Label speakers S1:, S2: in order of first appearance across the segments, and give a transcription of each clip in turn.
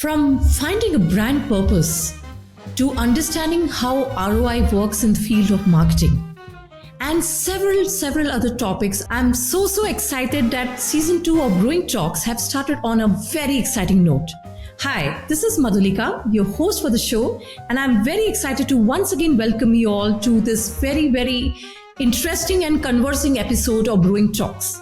S1: From finding a brand purpose to understanding how ROI works in the field of marketing and several other topics, I'm so excited that season 2 of Brewing Talks have started on a very exciting note. Hi, this is Madhulika, your host for the show, and I'm very excited to once again welcome you all to this very interesting and conversing episode of Brewing Talks.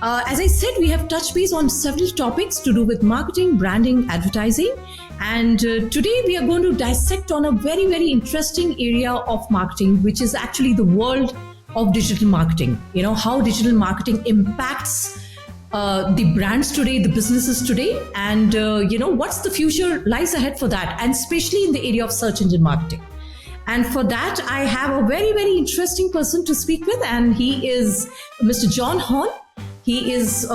S1: As I said, we have touched base on several topics to do with marketing, branding, advertising. And today we are going to dissect on a very interesting area of marketing, which is actually the world of digital marketing. You know, how digital marketing impacts the brands today, the businesses today, and what's the future lies ahead for that, and especially in the area of search engine marketing. And for that, I have a very interesting person to speak with, and he is Mr. John Horn. He's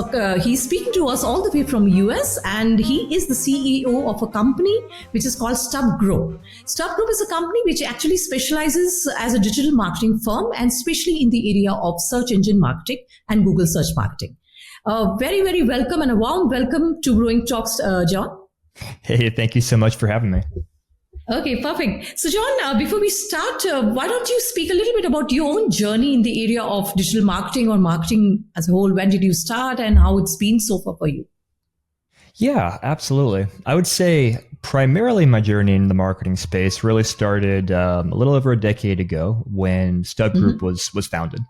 S1: speaking to us all the way from US, and he is the CEO of a company which is called Stub Group. Stub Group is a company which actually specializes as a digital marketing firm, and especially in the area of search engine marketing and Google search marketing. Very welcome and a warm welcome to Brewing Talks, John.
S2: Hey, thank you so much for having me.
S1: Okay, perfect. So John, before we start, why don't you speak a little bit about your own journey in the area of digital marketing or marketing as a whole? When did you start and how it's been so far for you?
S2: Yeah, absolutely. I would say primarily my journey in the marketing space really started a little over a decade ago when Stub Group was founded.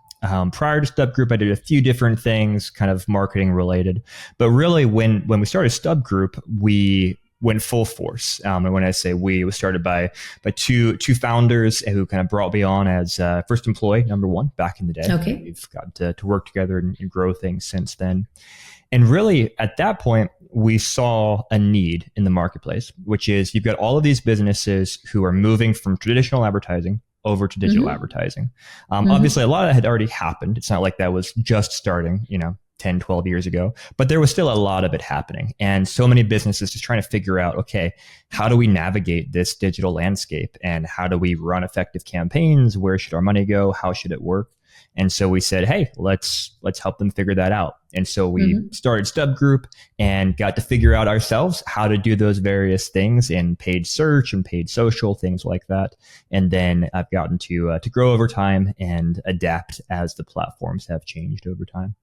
S2: Prior to Stub Group, I did a few different things, kind of marketing related. But really, when we started Stub Group, we went full force. And when I say we, it was started by two founders who kind of brought me on as first employee, number one, back in the day.
S1: Okay.
S2: We've got to work together and grow things since then. And really, at that point, we saw a need in the marketplace, which is you've got all of these businesses who are moving from traditional advertising over to digital advertising. Obviously, a lot of that had already happened. It's not like that was just starting, 10, 12 years ago, but there was still a lot of it happening. And so many businesses just trying to figure out, okay, how do we navigate this digital landscape and how do we run effective campaigns? Where should our money go? How should it work? And so we said, hey, let's help them figure that out. And so we started Stub Group and got to figure out ourselves how to do those various things in paid search and paid social, things like that. And then I've gotten to grow over time and adapt as the platforms have changed over time.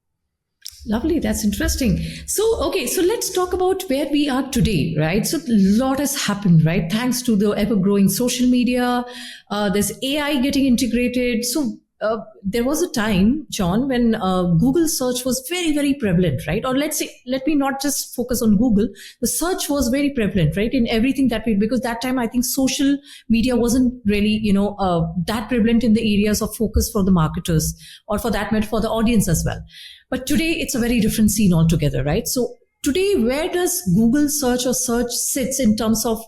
S1: Lovely. That's interesting. So let's talk about where we are today, right? So a lot has happened, right? Thanks to the ever-growing social media, there's AI getting integrated. So there was a time, John, when Google search was very prevalent, right? Or let me not just focus on Google. The search was very prevalent, right? In everything because that time I think social media wasn't really, that prevalent in the areas of focus for the marketers, or for that matter, for the audience as well. But today it's a very different scene altogether, right? So today, where does Google search or search sits in terms of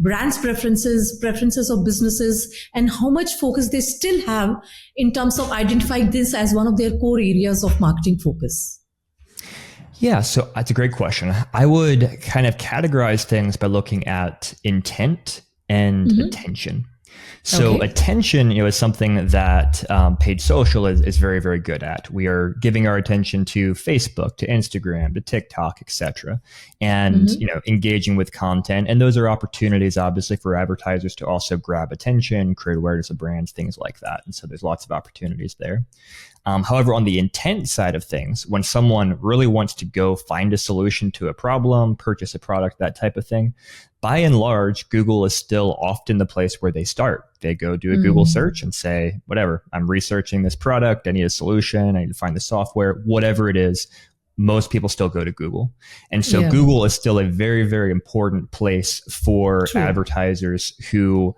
S1: brands' preferences of businesses, and how much focus they still have in terms of identifying this as one of their core areas of marketing focus?
S2: Yeah, so that's a great question. I would kind of categorize things by looking at intent and attention. So attention, is something that paid social is very good at. We are giving our attention to Facebook, to Instagram, to TikTok, etc., and engaging with content. And those are opportunities, obviously, for advertisers to also grab attention, create awareness of brands, things like that. And so there's lots of opportunities there. However, on the intent side of things, when someone really wants to go find a solution to a problem, purchase a product, that type of thing, by and large, Google is still often the place where they start. They go do a Google search and say, whatever, I'm researching this product. I need a solution. I need to find the software, whatever it is. Most people still go to Google. And so Google is still a very important place for advertisers who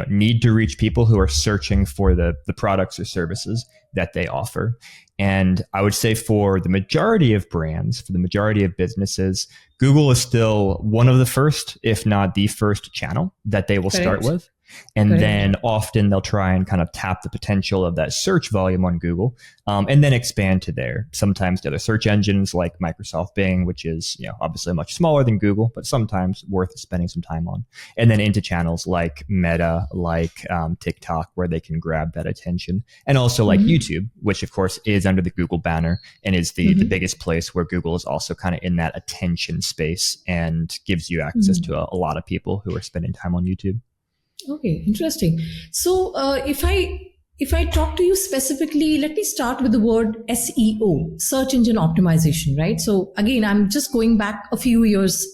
S2: need to reach people who are searching for the products or services that they offer. And I would say for the majority of brands, for the majority of businesses, Google is still one of the first, if not the first channel that they will start with. And
S1: Correct.
S2: then often they'll try and kind of tap the potential of that search volume on Google, and then expand to there. Sometimes to other search engines like Microsoft Bing, which is, obviously much smaller than Google, but sometimes worth spending some time on. And then into channels like Meta, like TikTok, where they can grab that attention. And also like YouTube, which of course is under the Google banner and is the biggest place where Google is also kind of in that attention space and gives you access to a lot of people who are spending time on YouTube.
S1: Okay, interesting. So if I talk to you specifically, let me start with the word SEO, search engine optimization, right? So again, I'm just going back a few years,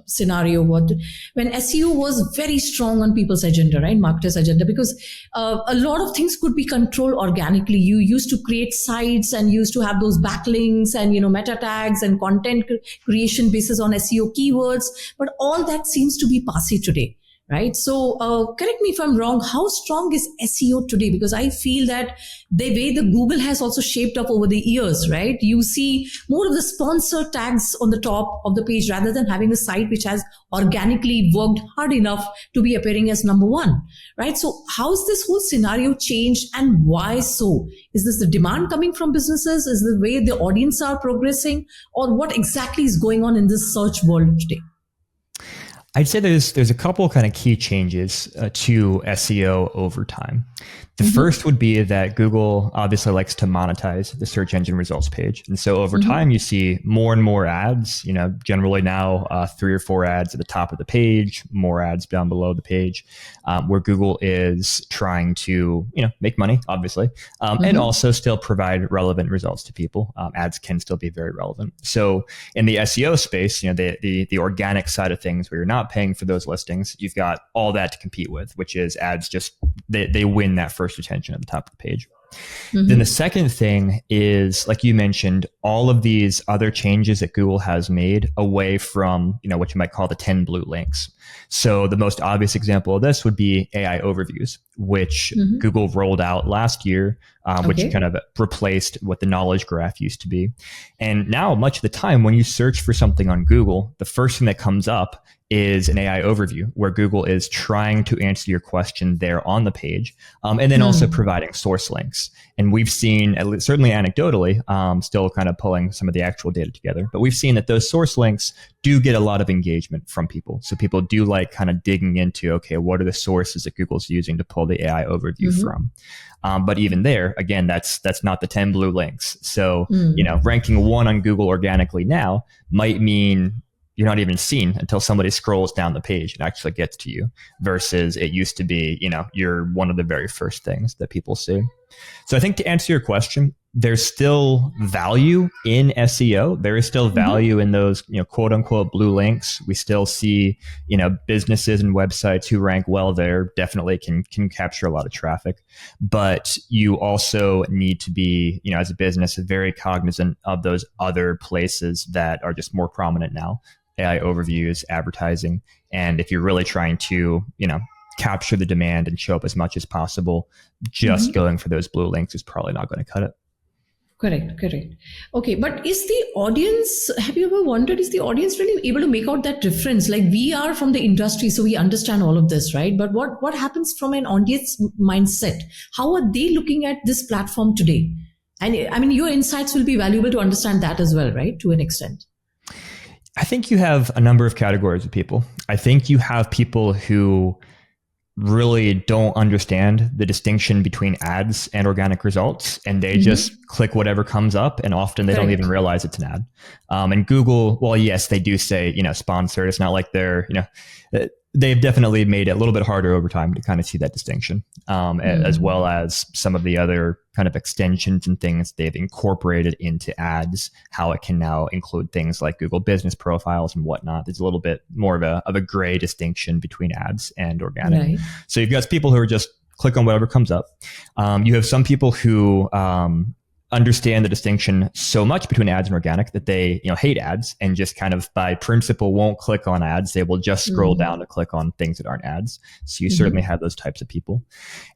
S1: scenario when SEO was very strong on people's agenda, right? Marketers' agenda, because a lot of things could be controlled organically. You used to create sites and used to have those backlinks and, meta tags and content creation basis on SEO keywords, but all that seems to be passé today. Right. So correct me if I'm wrong. How strong is SEO today? Because I feel that the way the Google has also shaped up over the years, right? You see more of the sponsor tags on the top of the page rather than having a site which has organically worked hard enough to be appearing as number one, right? So how's this whole scenario changed and why so? Is this the demand coming from businesses? Is the way the audience are progressing, or what exactly is going on in this search world today?
S2: I'd say there's a couple kind of key changes to SEO over time. The first would be that Google obviously likes to monetize the search engine results page. And so over time, you see more and more ads, generally now 3 or 4 ads at the top of the page, more ads down below the page, where Google is trying to, make money, obviously, and also still provide relevant results to people. Ads can still be very relevant. So in the SEO space, the organic side of things where you're not paying for those listings, you've got all that to compete with, which is ads just, they win that first attention at the top of the page. Then the second thing is, like you mentioned, all of these other changes that Google has made away from, what you might call the 10 blue links. So the most obvious example of this would be AI overviews, which Google rolled out last year, which kind of replaced what the knowledge graph used to be. And now much of the time when you search for something on Google, the first thing that comes up is an AI overview where Google is trying to answer your question there on the page, and then also providing source links. And we've seen, at least, certainly anecdotally, still kind of pulling some of the actual data together, but we've seen that those source links do get a lot of engagement from people. So people do like kind of digging into, okay, what are the sources that Google's using to pull the AI overview from? But even there, again, that's not the 10 blue links. So, ranking 1 on Google organically now might mean you're not even seen until somebody scrolls down the page and actually gets to you, versus it used to be, you're one of the very first things that people see. So I think to answer your question, there's still value in SEO. There is still value in those, quote unquote blue links. We still see, businesses and websites who rank well there definitely can capture a lot of traffic. But you also need to be, as a business, very cognizant of those other places that are just more prominent now. AI overviews, advertising. And if you're really trying to, capture the demand and show up as much as possible, just going for those blue links is probably not going to cut it.
S1: Correct. Okay, but is the audience, have you ever wondered, is the audience really able to make out that difference? Like, we are from the industry, so we understand all of this, right? But what happens from an audience mindset? How are they looking at this platform today? And I mean, your insights will be valuable to understand that as well, right? To an extent.
S2: I think you have a number of categories of people. I think you have people who really don't understand the distinction between ads and organic results, and they just click whatever comes up, and often they don't even realize it's an ad. And Google, well, yes, they do say, sponsored. It's not like they're, they've definitely made it a little bit harder over time to kind of see that distinction, as well as some of the other kind of extensions and things they've incorporated into ads, how it can now include things like Google business profiles and whatnot. There's a little bit more of a gray distinction between ads and organic. Right. So you've got people who are just click on whatever comes up. You have some people who understand the distinction so much between ads and organic that they, hate ads and just kind of by principle won't click on ads. They will just scroll down to click on things that aren't ads. So you certainly have those types of people.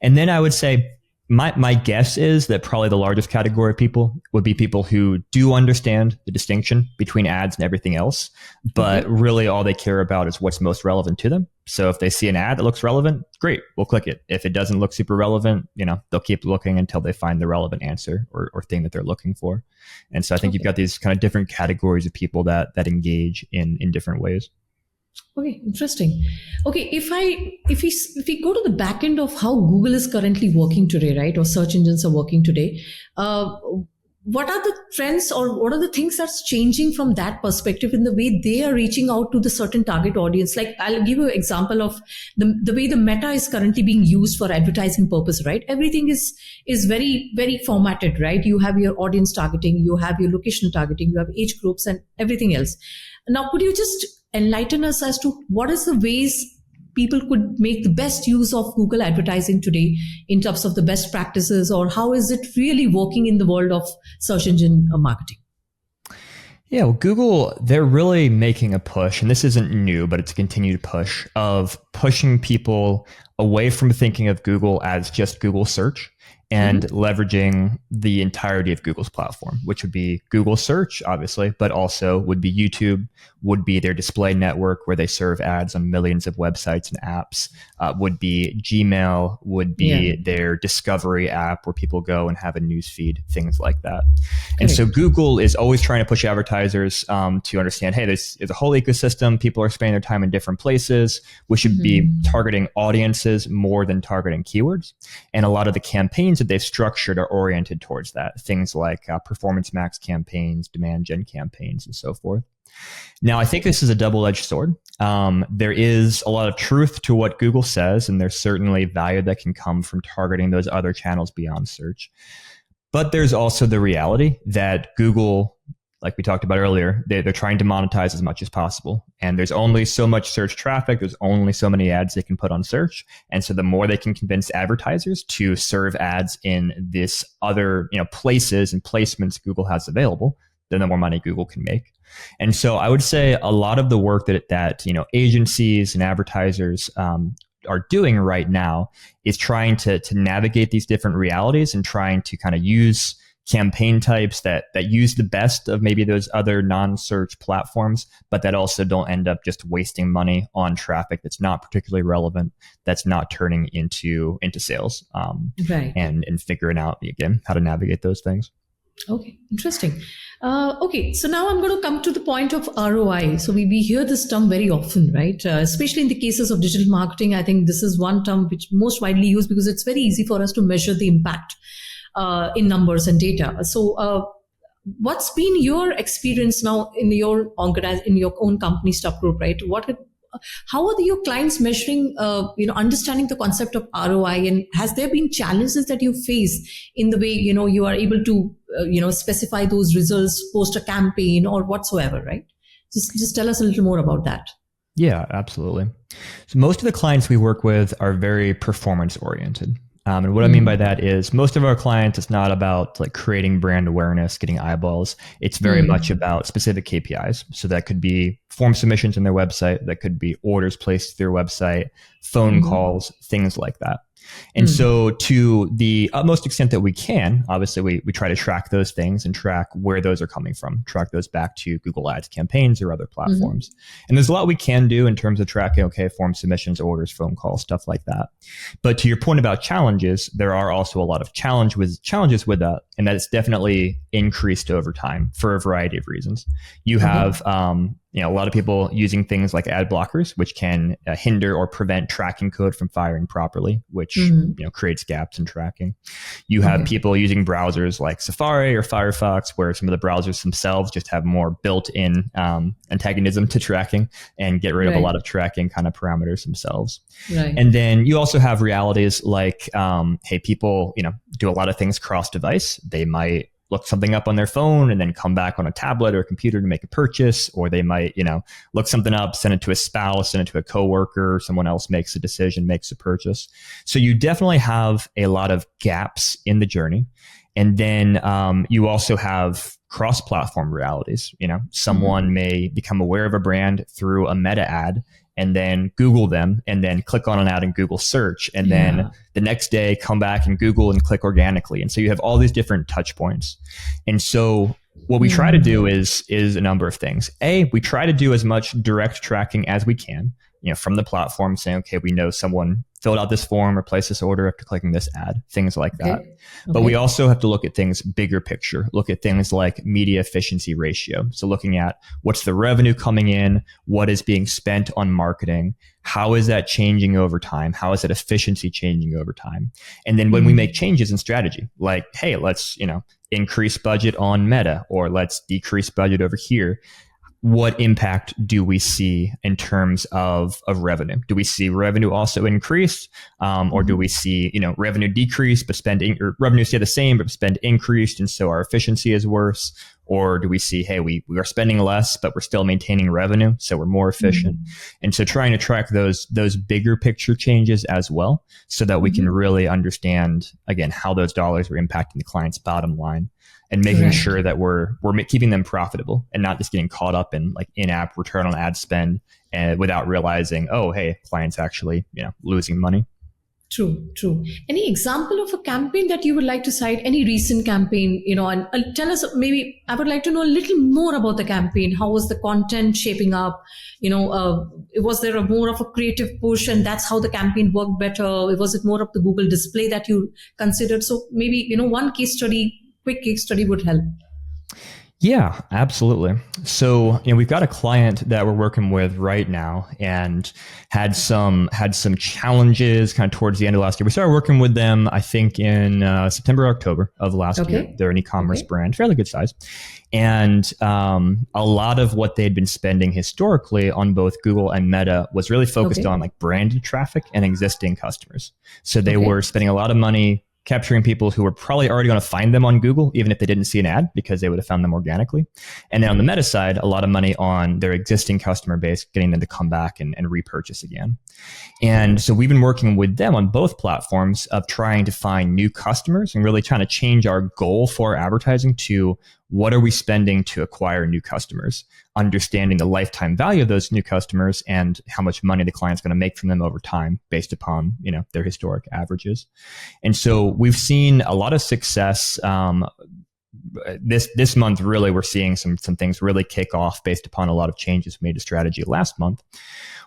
S2: And then I would say My guess is that probably the largest category of people would be people who do understand the distinction between ads and everything else, but really all they care about is what's most relevant to them. So if they see an ad that looks relevant, great, we'll click it. If it doesn't look super relevant, they'll keep looking until they find the relevant answer or thing that they're looking for. And so I think you've got these kind of different categories of people that engage in different ways.
S1: Okay, interesting. Okay, if we go to the back end of how Google is currently working today, right, or search engines are working today, what are the trends or what are the things that's changing from that perspective in the way they are reaching out to the certain target audience? Like, I'll give you an example of the way the Meta is currently being used for advertising purpose, right? Everything is very, very formatted, right? You have your audience targeting, you have your location targeting, you have age groups and everything else. Now, could you just enlighten us as to what is the ways people could make the best use of Google advertising today in terms of the best practices, or how is it really working in the world of search engine marketing?
S2: Yeah, well, Google, they're really making a push, and this isn't new, but it's a continued push of pushing people away from thinking of Google as just Google search and leveraging the entirety of Google's platform, which would be Google search, obviously, but also would be YouTube, would be their display network where they serve ads on millions of websites and apps, would be Gmail, would be their discovery app where people go and have a news feed, things like that. And so Google is always trying to push advertisers to understand, hey, there's a whole ecosystem. People are spending their time in different places. We should be targeting audiences more than targeting keywords. And a lot of the campaigns that they've structured are oriented towards that. Things like performance max campaigns, demand gen campaigns, and so forth. Now, I think this is a double-edged sword. There is a lot of truth to what Google says, and there's certainly value that can come from targeting those other channels beyond search. But there's also the reality that Google, like we talked about earlier, they're trying to monetize as much as possible. And there's only so much search traffic. There's only so many ads they can put on search. And so the more they can convince advertisers to serve ads in this other places and placements Google has available, then the more money Google can make. And so I would say a lot of the work that agencies and advertisers are doing right now is trying to navigate these different realities and trying to kind of use campaign types that use the best of maybe those other non-search platforms, but that also don't end up just wasting money on traffic that's not particularly relevant, that's not turning into sales, and figuring out, again, how to navigate those things.
S1: Okay, interesting. Okay, so now I'm going to come to the point of ROI. So we hear this term very often, right? Especially in the cases of digital marketing, I think this is one term which most widely used because it's very easy for us to measure the impact in numbers and data. So what's been your experience now in your own company, Stub Group, right? How are your clients measuring, understanding the concept of ROI, and has there been challenges that you face in the way, you are able to, specify those results post a campaign or whatsoever, right? Just tell us a little more about that.
S2: Yeah, absolutely. So most of the clients we work with are very performance oriented. And what I mean by that is most of our clients, it's not about like creating brand awareness, getting eyeballs. It's very much about specific KPIs. So that could be form submissions on their website. That could be orders placed to their website, phone calls, things like that. And so to the utmost extent that we can, obviously we try to track those things and track where those are coming from, track those back to Google Ads campaigns or other platforms. And there's a lot we can do in terms of tracking, form submissions, orders, phone calls, stuff like that. But to your point about challenges, there are also a lot of challenges with that. And that it's definitely increased over time for a variety of reasons. You have, a lot of people using things like ad blockers, which can hinder or prevent tracking code from firing properly, which creates gaps in tracking. You have people using browsers like Safari or Firefox, where some of the browsers themselves just have more built-in antagonism to tracking and get rid of a lot of tracking kind of parameters themselves. And then you also have realities like, people, do a lot of things cross-device. They might look something up on their phone and then come back on a tablet or a computer to make a purchase, or they might, look something up, send it to a spouse, send it to a coworker, someone else makes a decision, makes a purchase. So you definitely have a lot of gaps in the journey. And then you also have cross-platform realities. Someone may become aware of a brand through a meta ad and then Google them and then click on an ad in Google search. And then the next day come back and Google and click organically. And so you have all these different touch points. And so what we try to do is a number of things. We try to do as much direct tracking as we can, from the platform, saying, okay, we know someone filled out this form or placed this order after clicking this ad, things like that. But we also have to look at things bigger picture, look at things like media efficiency ratio. So looking at what's the revenue coming in, what is being spent on marketing, how is that changing over time? How is that efficiency changing over time? And then when we make changes in strategy, like, hey, let's, increase budget on Meta, or let's decrease budget over here, what impact do we see in terms of revenue? Do we see revenue also increase, or do we see revenue decrease but spending, or revenue stay the same but spend increased, and so our efficiency is worse? Or do we see, hey, we are spending less but we're still maintaining revenue, so we're more efficient? And so trying to track those bigger picture changes as well, so that we can really understand, again, how those dollars are impacting the client's bottom line, and making sure that we're keeping them profitable and not just getting caught up in like in-app return on ad spend and without realizing, oh, hey, client's actually losing money.
S1: True. Any example of a campaign that you would like to cite? Any recent campaign, and tell us, maybe I would like to know a little more about the campaign. How was the content shaping up? Was there more of a creative push and that's how the campaign worked better? Was it more of the Google display that you considered? So maybe, one quick case study would help.
S2: Yeah, absolutely. So, we've got a client that we're working with right now and had some challenges kind of towards the end of last year. We started working with them, I think, in September, October of last year. They're an e-commerce brand, fairly good size. And a lot of what they'd been spending historically on both Google and Meta was really focused on like branded traffic and existing customers. So they were spending a lot of money capturing people who were probably already going to find them on Google, even if they didn't see an ad, because they would have found them organically. And then on the Meta side, a lot of money on their existing customer base, getting them to come back and repurchase again. And so we've been working with them on both platforms of trying to find new customers and really trying to change our goal for advertising to what are we spending to acquire new customers, understanding the lifetime value of those new customers and how much money the client's going to make from them over time based upon, their historic averages. And so we've seen a lot of success. This month, really, we're seeing some things really kick off based upon a lot of changes made to strategy last month,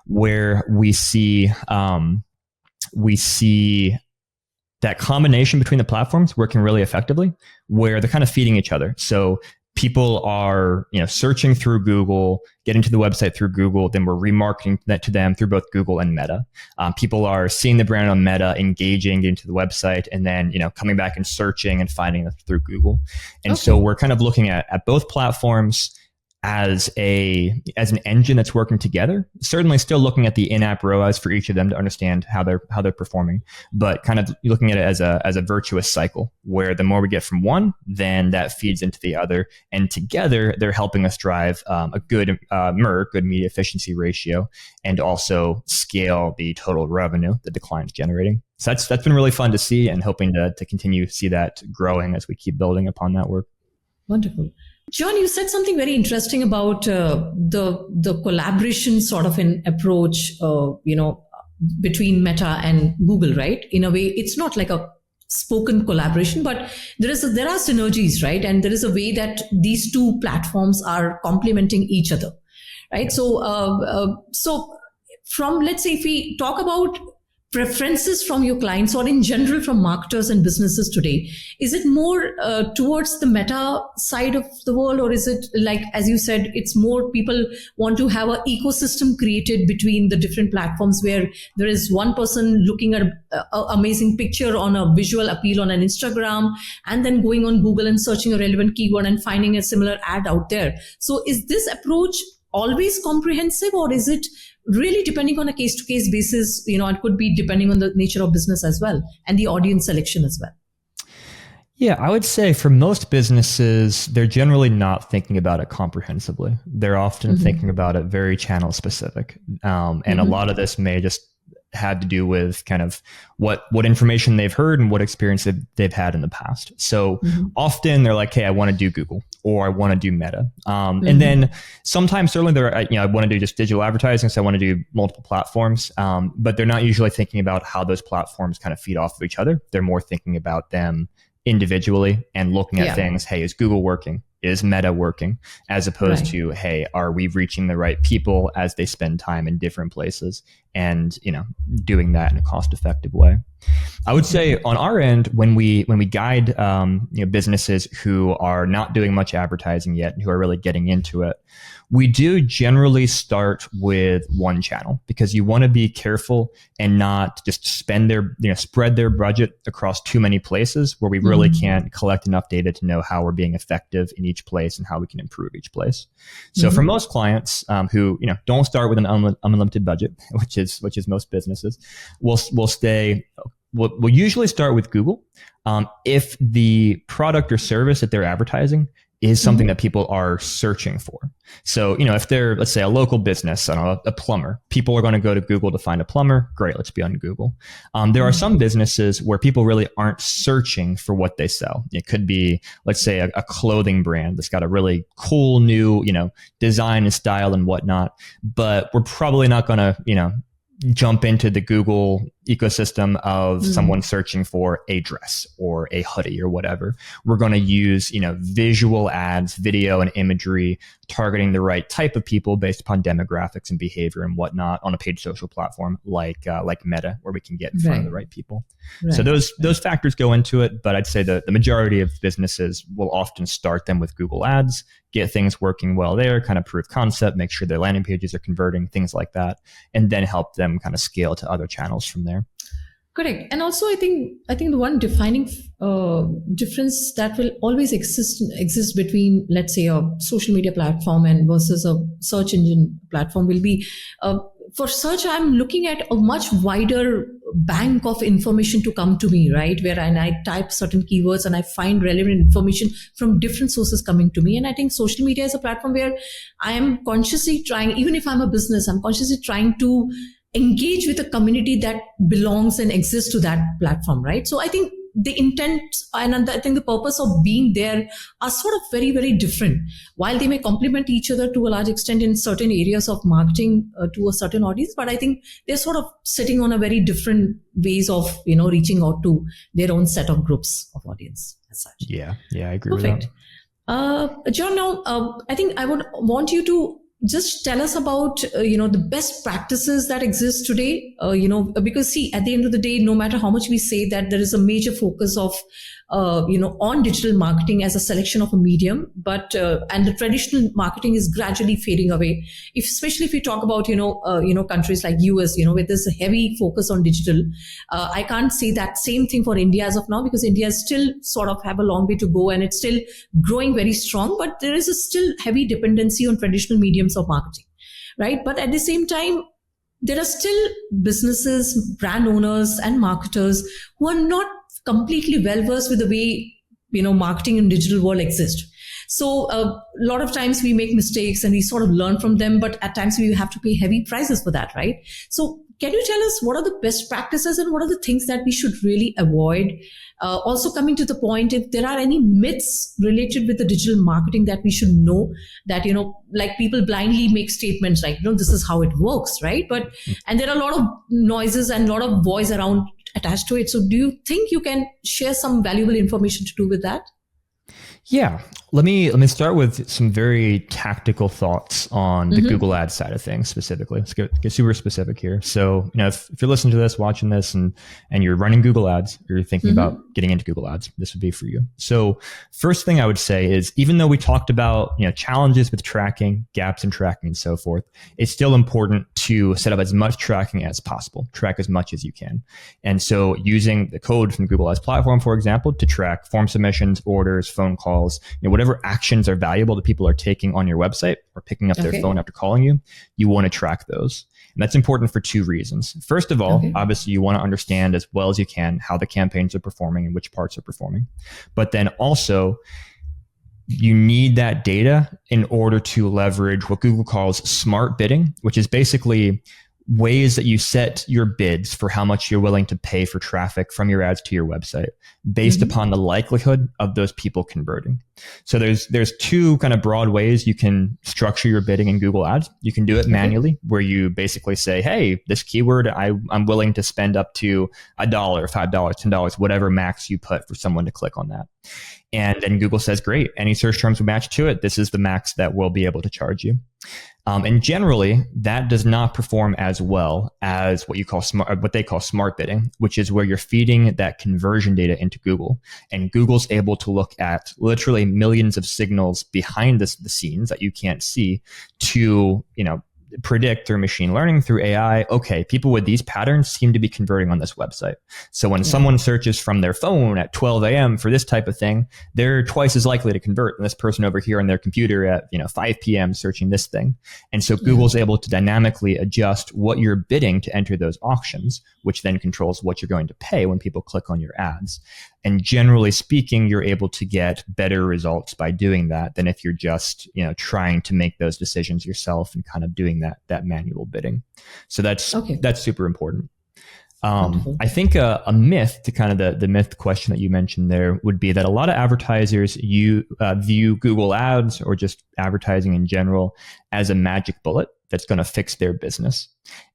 S2: where we see that combination between the platforms working really effectively, where they're kind of feeding each other. So people are, searching through Google, getting to the website through Google, then we're remarketing that to them through both Google and Meta. People are seeing the brand on Meta, engaging, getting to the website, and then, coming back and searching and finding it through Google. And so we're kind of looking at both platforms as an engine that's working together. Certainly still looking at the in-app ROAS for each of them to understand how they're performing, but kind of looking at it as a virtuous cycle, where the more we get from one, then that feeds into the other, and together they're helping us drive a good good media efficiency ratio, and also scale the total revenue that the client's generating. So that's been really fun to see, and hoping to continue to see that growing as we keep building upon that work.
S1: Wonderful. John, you said something very interesting about the collaboration sort of an approach, between Meta and Google, right? In a way, it's not like a spoken collaboration, but there are synergies, right? And there is a way that these two platforms are complementing each other, right? So from, let's say, if we talk about preferences from your clients, or in general from marketers and businesses today, is it more towards the Meta side of the world, or is it like, as you said, it's more people want to have an ecosystem created between the different platforms, where there is one person looking at an amazing picture on a visual appeal on an Instagram, and then going on Google and searching a relevant keyword and finding a similar ad out there? So is this approach always comprehensive, or is it really depending on a case-to-case basis? It could be depending on the nature of business as well, and the audience selection as well.
S2: Yeah, I would say for most businesses, they're generally not thinking about it comprehensively. They're often thinking about it very channel specific. And a lot of this may just had to do with kind of what information they've heard and what experience they've had in the past. So often they're like, hey, I want to do Google or I want to do Meta. And then sometimes certainly they're, I want to do just digital advertising. So I want to do multiple platforms. But they're not usually thinking about how those platforms kind of feed off of each other. They're more thinking about them individually and looking at things. Hey, is Google working? Is Meta working? As opposed to, hey, are we reaching the right people as they spend time in different places and, doing that in a cost-effective way. I would say on our end, when we guide businesses who are not doing much advertising yet, who are really getting into it, we do generally start with one channel because you want to be careful and not just spread their budget across too many places where we really can't collect enough data to know how we're being effective in each place and how we can improve each place. So for most clients who don't start with an unlimited budget, which is most businesses, we'll usually start with Google if the product or service that they're advertising is something that people are searching for. So, if they're, let's say, a local business, I don't know, a plumber, people are going to go to Google to find a plumber. Great, let's be on Google. There are some businesses where people really aren't searching for what they sell. It could be, let's say, a clothing brand that's got a really cool new, design and style and whatnot. But we're probably not going to, jump into the Google ecosystem of someone searching for a dress or a hoodie or whatever. We're going to use, visual ads, video and imagery, targeting the right type of people based upon demographics and behavior and whatnot on a paid social platform like Meta, where we can get in front of the right people. So those factors go into it, but I'd say the majority of businesses will often start them with Google Ads, get things working well there, kind of prove concept, make sure their landing pages are converting, things like that, and then help them kind of scale to other channels from there.
S1: Correct. And also, I think the one defining difference that will always exist between, let's say, a social media platform and versus a search engine platform will be, for search, I'm looking at a much wider bank of information to come to me, right? Where I type certain keywords and I find relevant information from different sources coming to me. And I think social media is a platform where I am consciously trying, even if I'm a business, I'm consciously trying to engage with a community that belongs and exists to that platform, right? So I think the intent and I think the purpose of being there are sort of very, very different. While they may complement each other to a large extent in certain areas of marketing to a certain audience, but I think they're sort of sitting on a very different ways of, reaching out to their own set of groups of audience as such.
S2: Yeah, I agree with that.
S1: John, now I think I would want you to just tell us about, the best practices that exist today, because see, at the end of the day, no matter how much we say that there is a major focus of, on digital marketing as a selection of a medium, but, and the traditional marketing is gradually fading away. Especially if we talk about, countries like US, where there's a heavy focus on digital. I can't say that same thing for India as of now, because India still sort of have a long way to go and it's still growing very strong, but there is a still heavy dependency on traditional mediums of marketing, right? But at the same time, there are still businesses, brand owners and marketers who are not completely well versed with the way, marketing in digital world exists. So a lot of times we make mistakes and we sort of learn from them, but at times we have to pay heavy prices for that, right? So can you tell us what are the best practices and what are the things that we should really avoid? Also coming to the point, if there are any myths related with the digital marketing that we should know, that, like people blindly make statements like, this is how it works, right? But, and there are a lot of noises and a lot of voice around attached to it. So do you think you can share some valuable information to do with that?
S2: Yeah. Let me start with some very tactical thoughts on the Google Ads side of things specifically. Let's get super specific here. So, if you're listening to this, watching this, and you're running Google Ads, or you're thinking about getting into Google Ads, this would be for you. So first thing I would say is, even though we talked about, challenges with tracking, gaps in tracking and so forth, it's still important to set up as much tracking as possible, track as much as you can. And so using the code from the Google Ads platform, for example, to track form submissions, orders, phone calls, whatever actions are valuable that people are taking on your website or picking up their phone after calling you, you want to track those. And that's important for two reasons. First of all, obviously you want to understand as well as you can how the campaigns are performing and which parts are performing. But then also, you need that data in order to leverage what Google calls smart bidding, which is basically ways that you set your bids for how much you're willing to pay for traffic from your ads to your website based upon the likelihood of those people converting. So there's two kind of broad ways you can structure your bidding in Google Ads. You can do it manually, where you basically say, hey, this keyword, I'm willing to spend up to $1, $5, $10, whatever max you put for someone to click on that. And then Google says, great, any search terms will match to it. This is the max that we'll be able to charge you. And generally, that does not perform as well as what they call smart bidding, which is where you're feeding that conversion data into Google, and Google's able to look at literally millions of signals behind the scenes that you can't see to, predict through machine learning, through AI, okay, people with these patterns seem to be converting on this website. So when someone searches from their phone at 12 a.m. for this type of thing, they're twice as likely to convert than this person over here on their computer at 5 p.m. searching this thing. And so Google's able to dynamically adjust what you're bidding to enter those auctions, which then controls what you're going to pay when people click on your ads. And generally speaking, you're able to get better results by doing that than if you're just, trying to make those decisions yourself and kind of doing that manual bidding. So that's super important. I think a myth to kind of the myth question that you mentioned there would be that a lot of advertisers view Google Ads or just advertising in general as a magic bullet that's going to fix their business.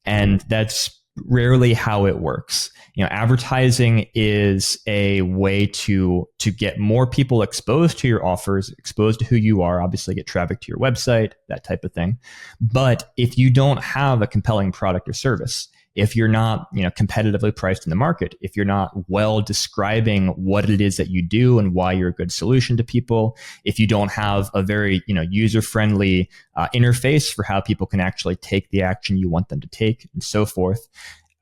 S2: And that's rarely how it works. Advertising is a way to get more people exposed to your offers, exposed to who you are, obviously get traffic to your website, that type of thing. But if you don't have a compelling product or service, if you're not, competitively priced in the market, if you're not well describing what it is that you do and why you're a good solution to people, if you don't have a very, user-friendly interface for how people can actually take the action you want them to take and so forth,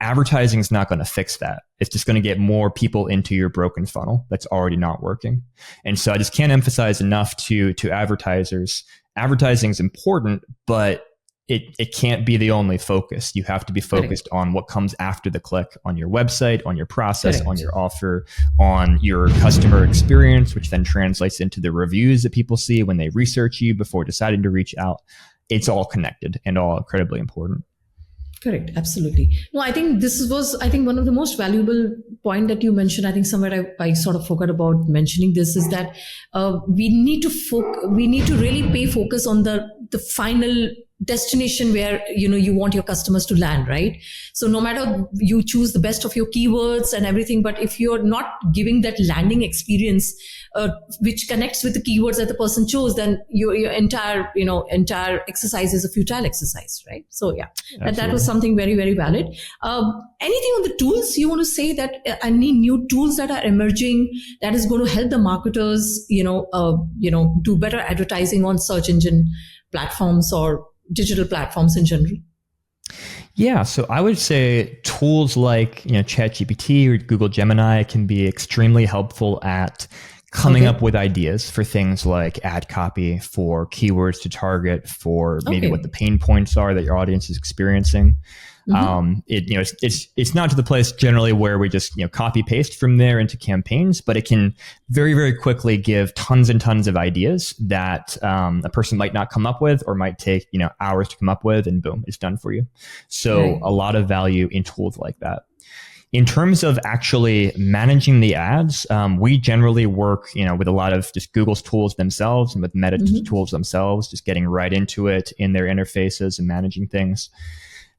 S2: advertising is not going to fix that. It's just going to get more people into your broken funnel that's already not working. And so I just can't emphasize enough to advertisers, advertising is important, but it can't be the only focus. You have to be focused on what comes after the click on your website, on your process, on your offer, on your customer experience, which then translates into the reviews that people see when they research you before deciding to reach out. It's all connected and all incredibly important.
S1: Correct. Absolutely. No, I think this was, one of the most valuable point that you mentioned. I think somewhere I sort of forgot about mentioning this is that we need to really pay focus on the final destination where you want your customers to land, right? So no matter you choose the best of your keywords and everything, but if you're not giving that landing experience which connects with the keywords that the person chose, then your entire exercise is a futile exercise, right? So that was something very, very valid. Anything on the tools you want to say, that any new tools that are emerging that is going to help the marketers do better advertising on search engine platforms or digital platforms in general?
S2: Yeah, so I would say tools like ChatGPT or Google Gemini can be extremely helpful at coming up with ideas for things like ad copy, for keywords to target, for maybe what the pain points are that your audience is experiencing. It's not to the place generally where we just copy paste from there into campaigns, but it can very, very quickly give tons and tons of ideas that a person might not come up with or might take hours to come up with, and boom, it's done for you. So a lot of value in tools like that. In terms of actually managing the ads, we generally work, with a lot of just Google's tools themselves and with Meta tools themselves, just getting right into it in their interfaces and managing things.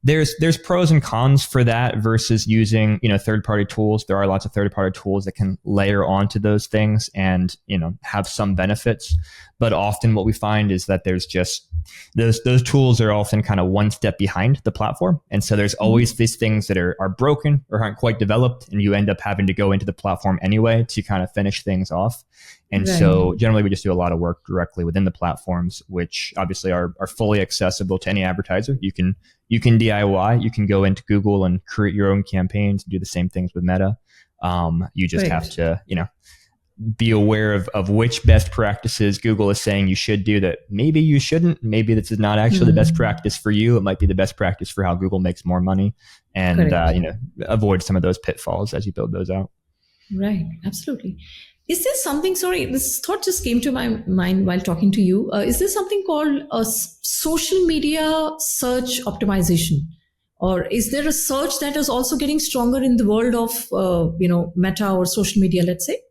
S2: There's pros and cons for that versus using, third-party tools. There are lots of third-party tools that can layer onto those things and, have some benefits. But often what we find is that there's just those tools are often kind of one step behind the platform. And so there's always these things that are broken or aren't quite developed, and you end up having to go into the platform anyway to kind of finish things off. And so generally we just do a lot of work directly within the platforms, which obviously are fully accessible to any advertiser. You can DIY, you can go into Google and create your own campaigns, do the same things with Meta. You just have to, be aware of which best practices Google is saying you should do that maybe you shouldn't. Maybe this is not actually the best practice for you. It might be the best practice for how Google makes more money, and avoid some of those pitfalls as you build those out. Right.
S1: Absolutely. Is there something, sorry, this thought just came to my mind while talking to you. Is there something called a social media search optimization? Or is there a search that is also getting stronger in the world of, Meta or social media, let's say?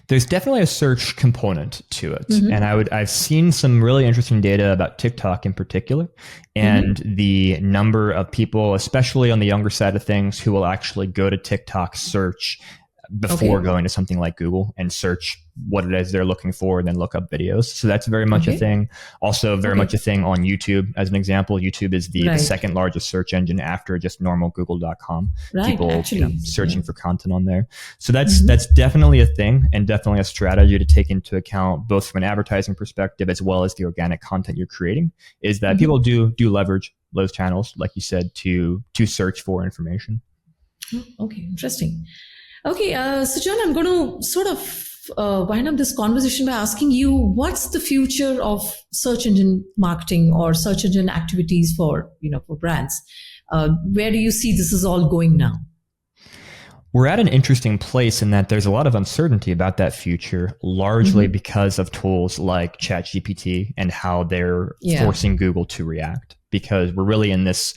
S2: There's definitely a search component to it. And I've seen some really interesting data about TikTok in particular, and the number of people, especially on the younger side of things, who will actually go to TikTok search before going to something like Google and search what it is they're looking for and then look up videos. So that's very much a thing. Also very much a thing on YouTube. As an example, YouTube is the second largest search engine after just normal google.com. People searching for content on there. So that's definitely a thing, and definitely a strategy to take into account, both from an advertising perspective as well as the organic content you're creating, is that people do leverage those channels, like you said, to search for information.
S1: Okay, interesting. Okay, so John, I'm going to sort of wind up this conversation by asking you, what's the future of search engine marketing or search engine activities for brands? Where do you see this is all going now?
S2: We're at an interesting place in that there's a lot of uncertainty about that future, largely because of tools like ChatGPT and how they're forcing Google to react. Because we're really in this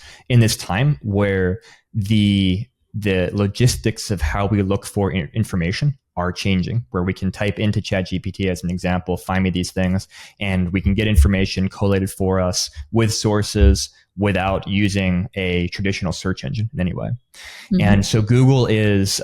S2: time where the logistics of how we look for information are changing, where we can type into ChatGPT as an example, find me these things, and we can get information collated for us with sources without using a traditional search engine in any way. And so Google is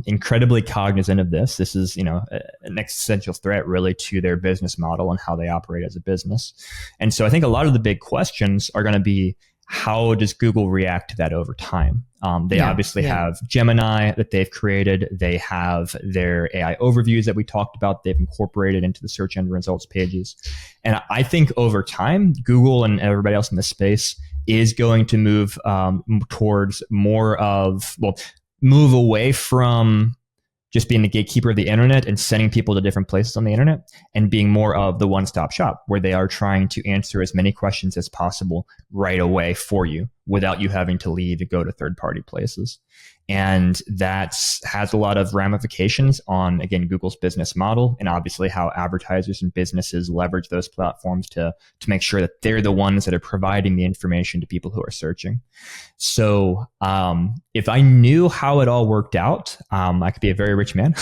S2: incredibly cognizant of this. This is, an existential threat really to their business model and how they operate as a business. And so I think a lot of the big questions are going to be, how does Google react to that over time? They obviously have Gemini that they've created. They have their AI overviews that we talked about. They've incorporated into the search engine results pages. And I think over time, Google and everybody else in this space is going to move towards move away from just being the gatekeeper of the internet and sending people to different places on the internet, and being more of the one-stop shop, where they are trying to answer as many questions as possible right away for you without you having to leave to go to third-party places. And that has a lot of ramifications on, again, Google's business model, and obviously how advertisers and businesses leverage those platforms to make sure that they're the ones that are providing the information to people who are searching. So if I knew how it all worked out, I could be a very rich man.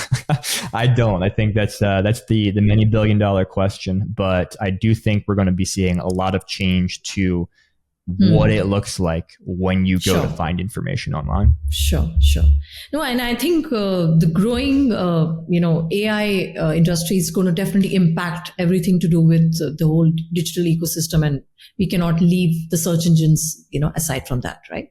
S2: I don't. I think that's the many billion-dollar question. But I do think we're going to be seeing a lot of change to what it looks like when you go to find information online. Sure.
S1: No, and I think the growing, AI industry is going to definitely impact everything to do with the whole digital ecosystem, and we cannot leave the search engines, aside from that, right?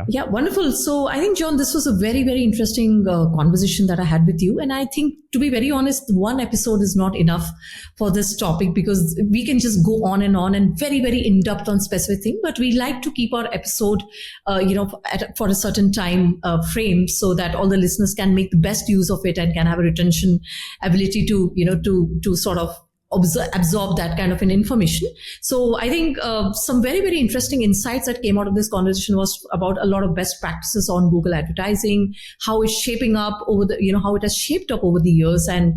S1: Yeah, wonderful. So I think, John, this was a very, very interesting conversation that I had with you. And I think, to be very honest, one episode is not enough for this topic, because we can just go on and very, very in-depth on specific thing. But we like to keep our episode, for a certain time frame, so that all the listeners can make the best use of it and can have a retention ability to sort of absorb that kind of an information. So I think some very, very interesting insights that came out of this conversation was about a lot of best practices on Google advertising, how it's shaping up how it has shaped up over the years, and,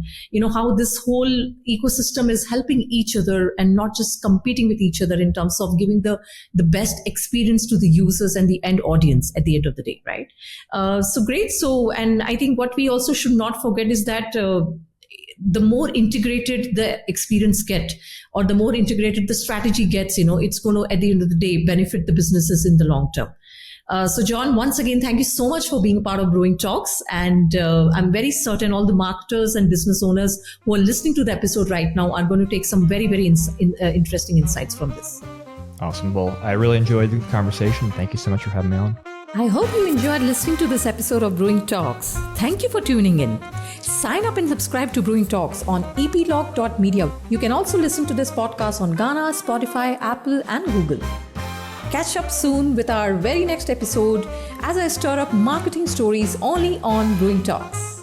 S1: how this whole ecosystem is helping each other and not just competing with each other in terms of giving the best experience to the users and the end audience at the end of the day, right? So great. So, and I think what we also should not forget is that the more integrated the experience get, or the more integrated the strategy gets, it's going to, at the end of the day, benefit the businesses in the long term. So John, once again, thank you so much for being a part of Brewing Talks. And I'm very certain all the marketers and business owners who are listening to the episode right now are going to take some very, very interesting insights from this.
S2: Awesome. Well, I really enjoyed the conversation. Thank you so much for having me on.
S1: I hope you enjoyed listening to this episode of Brewing Talks. Thank you for tuning in. Sign up and subscribe to Brewing Talks on eplog.media. You can also listen to this podcast on Ghana, Spotify, Apple, and Google. Catch up soon with our very next episode as I stir up marketing stories only on Brewing Talks.